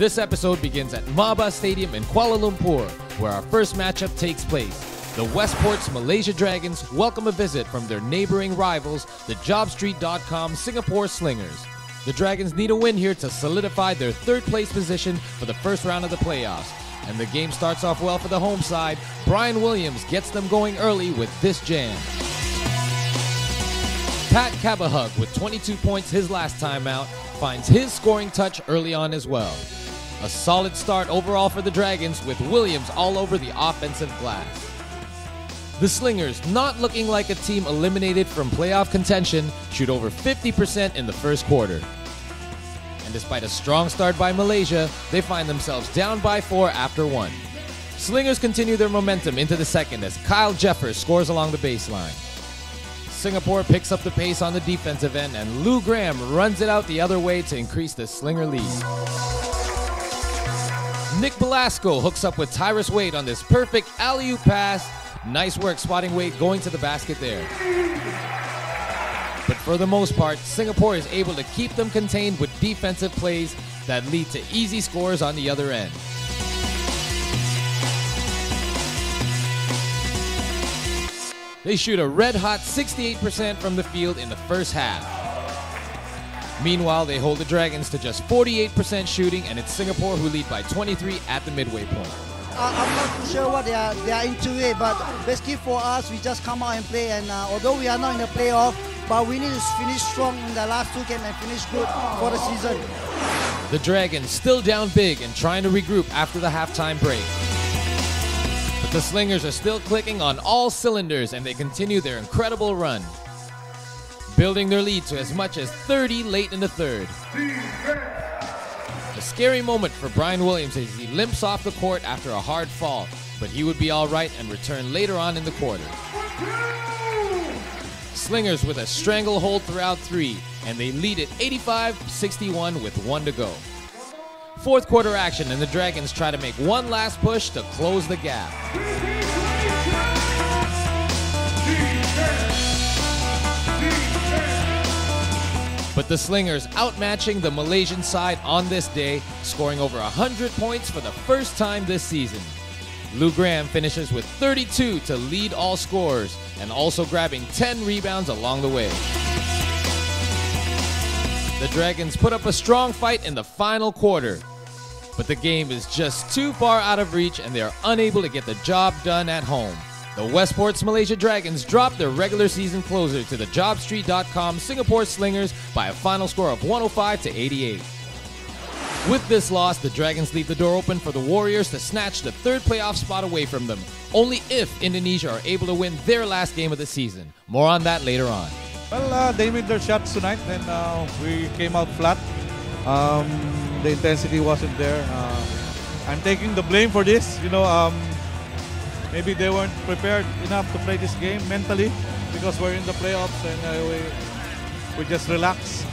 This episode begins at Maba Stadium in Kuala Lumpur, where our first matchup takes place. The Westports Malaysia Dragons welcome a visit from their neighboring rivals, the JobStreet.com Singapore Slingers. The Dragons need a win here to solidify their third-place position for the first round of the playoffs. And the game starts off well for the home side. Brian Williams gets them going early with this jam. Pat Cabahug, with 22 points his last time out, finds his scoring touch early on as well. A solid start overall for the Dragons, with Williams all over the offensive glass. The Slingers, not looking like a team eliminated from playoff contention, shoot over 50% in the first quarter. And despite a strong start by Malaysia, they find themselves down by 4 after 1. Slingers continue their momentum into the second as Kyle Jeffers scores along the baseline. Singapore picks up the pace on the defensive end, and Lou Graham runs it out the other way to increase the Slinger lead. Nick Belasco hooks up with Tyrus Wade on this perfect alley-oop pass. Nice work spotting Wade going to the basket there. But for the most part, Singapore is able to keep them contained with defensive plays that lead to easy scores on the other end. They shoot a red-hot 68% from the field in the first half. Meanwhile, they hold the Dragons to just 48% shooting, and it's Singapore who lead by 23 at the midway point. I'm not too sure what they are into it, but basically for us, we just come out and play. And although we are not in the playoff, but we need to finish strong in the last 2 games and finish good for the season. The Dragons still down big and trying to regroup after the halftime break. But the Slingers are still clicking on all cylinders, and they continue their incredible run, building their lead to as much as 30 late in the third. A scary moment for Brian Williams as he limps off the court after a hard fall, but he would be all right and return later on in the quarter. Slingers with a stranglehold throughout 3, and they lead at 85-61 with 1 to go. Fourth quarter action, and the Dragons try to make one last push to close the gap. But the Slingers outmatching the Malaysian side on this day, scoring over 100 points for the first time this season. Lou Graham finishes with 32 to lead all scorers, and also grabbing 10 rebounds along the way. The Dragons put up a strong fight in the final quarter, but the game is just too far out of reach, and they are unable to get the job done at home. The Westports Malaysia Dragons dropped their regular season closer to the JobStreet.com Singapore Slingers by a final score of 105-88. With this loss, the Dragons leave the door open for the Warriors to snatch the third playoff spot away from them, only if Indonesia are able to win their last game of the season. More on that later on. Well, they made their shots tonight, and we came out flat. The intensity wasn't there. I'm taking the blame for this. Maybe they weren't prepared enough to play this game mentally because we're in the playoffs, and we just relax.